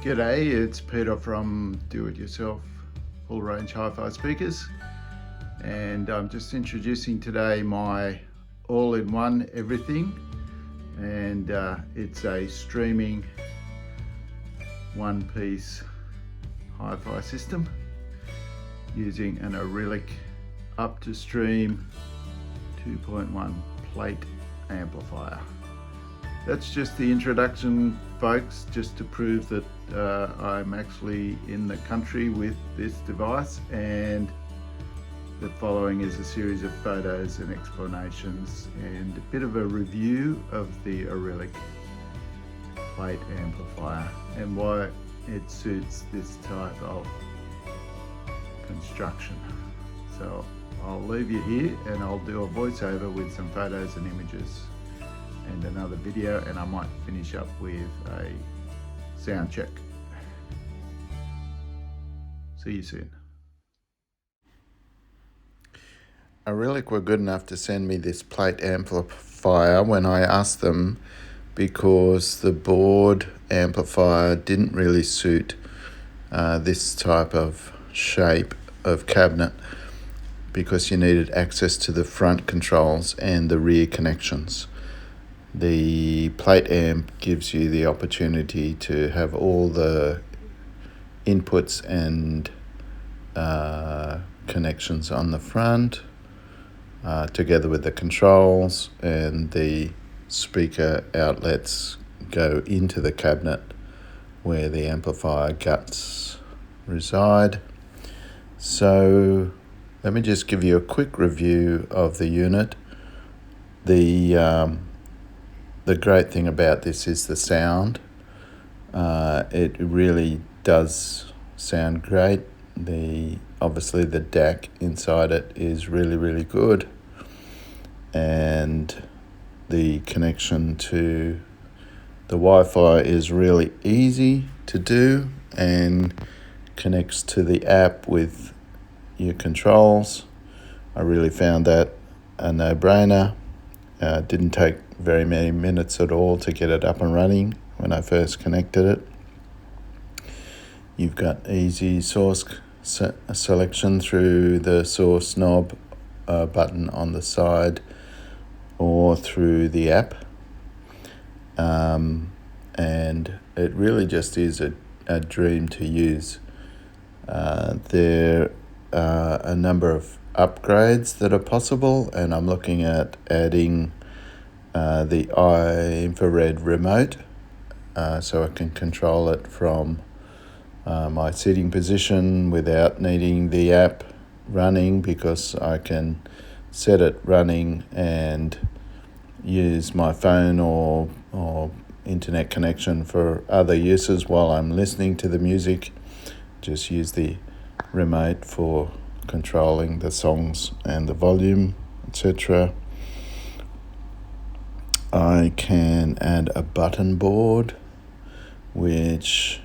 G'day, it's Peter from Do It Yourself Full Range Hi-Fi Speakers, and I'm just introducing today my all-in-one everything, and it's a streaming one-piece hi-fi system using an Arylic up to stream 2.1 plate amplifier. That's just the introduction, folks, just to prove that I'm actually in the country with this device, and the following is a series of photos and explanations and a bit of a review of the Arylic plate amplifier and why it suits this type of construction. So I'll leave you here and I'll do a voiceover with some photos and images and another video, and I might finish up with a sound check. See you soon. Arylic were good enough to send me this plate amplifier when I asked them, because the board amplifier didn't really suit this type of shape of cabinet, because you needed access to the front controls and the rear connections. The plate amp gives you the opportunity to have all the inputs and connections on the front, together with the controls, and the speaker outlets go into the cabinet where the amplifier guts reside. So let me just give you a quick review of the unit. The great thing about this is the sound. It really does sound great. Obviously the DAC inside it is really good, and the connection to the Wi-Fi is really easy to do and connects to the app with your controls. I really found that a no-brainer. Didn't take very many minutes at all to get it up and running when I first connected it. You've got easy source selection through the source knob button on the side or through the app. And it really just is a dream to use. There are a number of upgrades that are possible, and I'm looking at adding the infrared remote, so I can control it from my seating position without needing the app running, because I can set it running and use my phone or internet connection for other uses while I'm listening to the music. Just use the remote for controlling the songs and the volume, etc. I can add a button board, which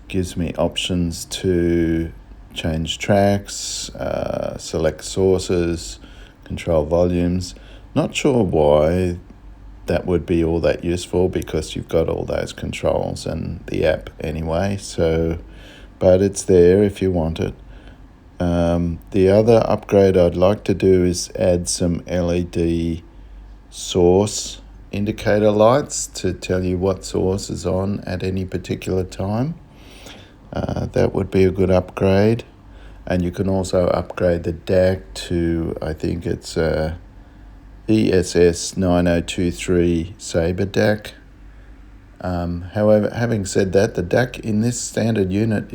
gives me options to change tracks, select sources, control volumes. Not sure why that would be all that useful, because you've got all those controls and the app anyway, but it's there if you want it. The other upgrade I'd like to do is add some LED source indicator lights to tell you what source is on at any particular time. That would be a good upgrade. And you can also upgrade the DAC to, I think it's ESS9023 Sabre DAC. However, having said that, the DAC in this standard unit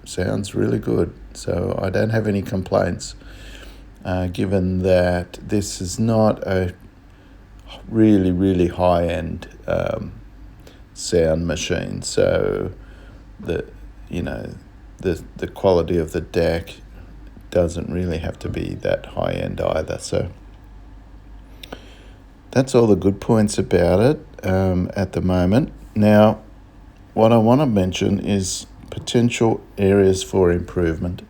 sounds really good, so I don't have any complaints, given that this is not a really high-end sound machine. So the quality of the DAC doesn't really have to be that high-end either. So that's all the good points about it at the moment. Now, what I want to mention is potential areas for improvement,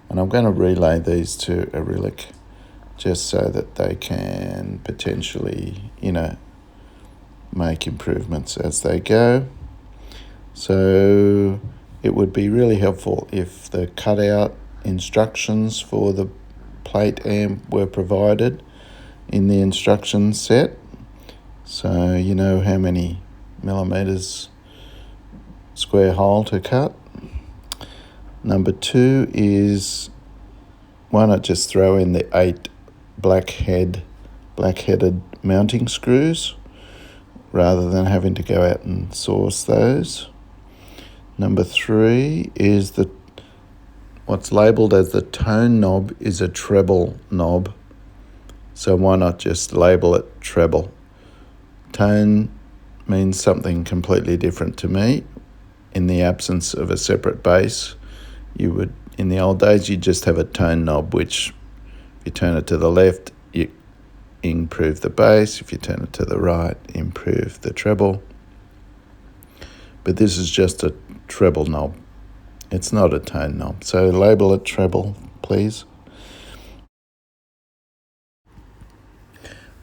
and I'm going to relay these to Arylic just so that they can potentially, make improvements as they go. So it would be really helpful if the cutout instructions for the plate amp were provided in the instruction set, so you know how many millimeters square hole to cut. Number 2 is, why not just throw in the 8 black-headed mounting screws rather than having to go out and source those. Number 3 is what's labelled as the tone knob is a treble knob, so why not just label it treble? Tone means something completely different to me. In the absence of a separate bass, in the old days, you'd just have a tone knob, which if you turn it to the left, you improve the bass. If you turn it to the right, improve the treble. But this is just a treble knob. It's not a tone knob. So label it treble, please.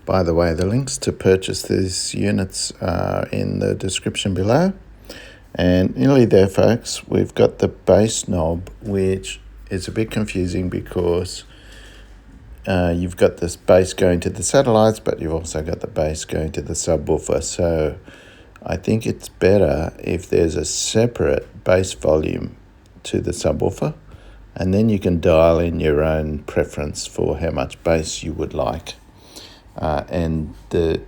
By the way, the links to purchase these units are in the description below. And nearly there, folks, we've got the bass knob, which is a bit confusing because you've got this bass going to the satellites, but you've also got the bass going to the subwoofer. So I think it's better if there's a separate bass volume to the subwoofer, and then you can dial in your own preference for how much bass you would like. And the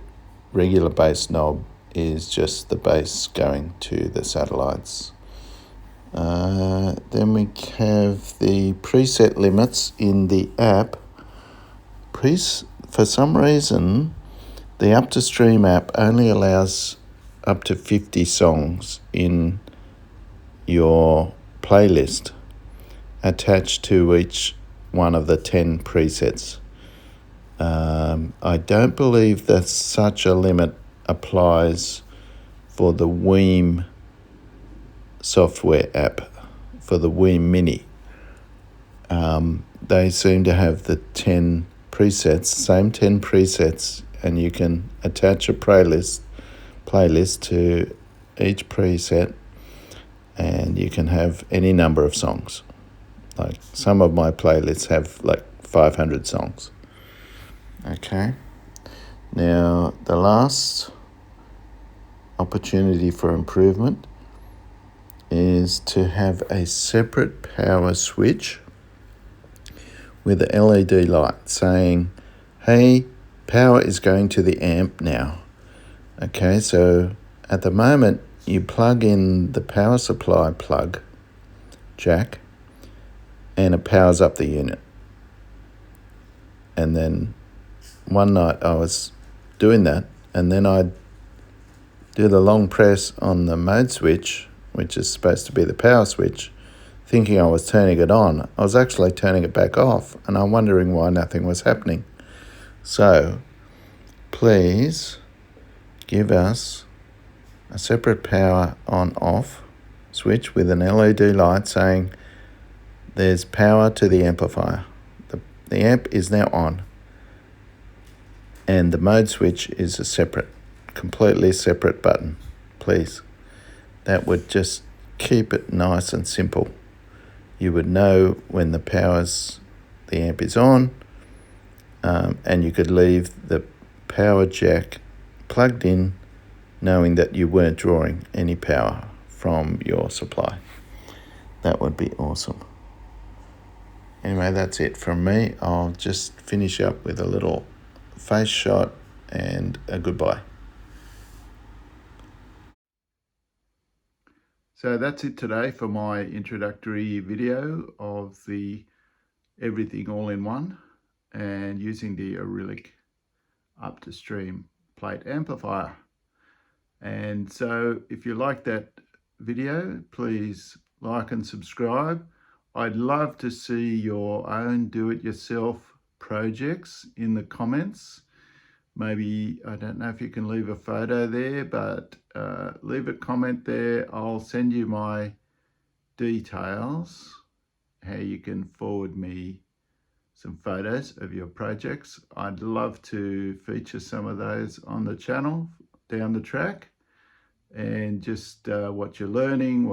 regular bass knob is just the bass going to the satellites. Then we have the preset limits in the app. For some reason, the Up to Stream app only allows up to 50 songs in your playlist attached to each one of the 10 presets. I don't believe that such a limit applies for the Weem software app, for the Weem Mini. They seem to have the 10 presets, same 10 presets, and you can attach a playlist to each preset, and you can have any number of songs. Like some of my playlists have like 500 songs. Okay. Now, the last opportunity for improvement is to have a separate power switch with a LED light saying, hey, power is going to the amp now. Okay, so at the moment, you plug in the power supply plug jack and it powers up the unit. And then one night I was doing that, and then I'd do the long press on the mode switch, which is supposed to be the power switch, thinking I was turning it on. I was actually turning it back off, and I'm wondering why nothing was happening. So, please give us a separate power on-off switch with an LED light saying there's power to the amplifier. The amp is now on. And the mode switch is a completely separate button, please. That would just keep it nice and simple. You would know when the amp is on, and you could leave the power jack plugged in, knowing that you weren't drawing any power from your supply. That would be awesome. Anyway, that's it from me. I'll just finish up with a little face shot and a goodbye. So that's it today for my introductory video of the Everything All-in-One and using the Arylic Up to Stream plate amplifier. And so if you like that video, please like and subscribe. I'd love to see your own do-it-yourself projects in the comments. Maybe, I don't know if you can leave a photo there, but leave a comment there. I'll send you my details, how you can forward me some photos of your projects. I'd love to feature some of those on the channel down the track. and just what you're learning,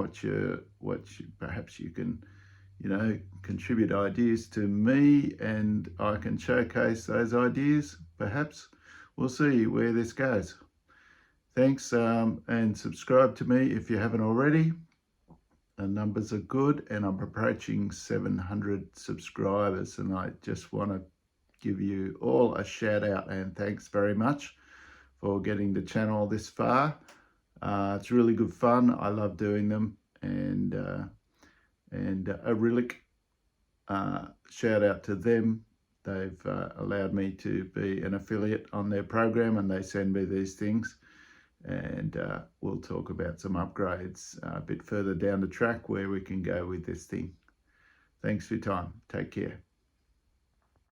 perhaps you can, contribute ideas to me, and I can showcase those ideas. Perhaps we'll see where this goes. Thanks, and subscribe to me if you haven't already. The numbers are good, and I'm approaching 700 subscribers, and I just want to give you all a shout out and thanks very much for getting the channel this far. It's really good fun. I love doing them, and Arylic, shout out to them. They've allowed me to be an affiliate on their program, and they send me these things, and we'll talk about some upgrades a bit further down the track where we can go with this thing. Thanks for your time. Take care.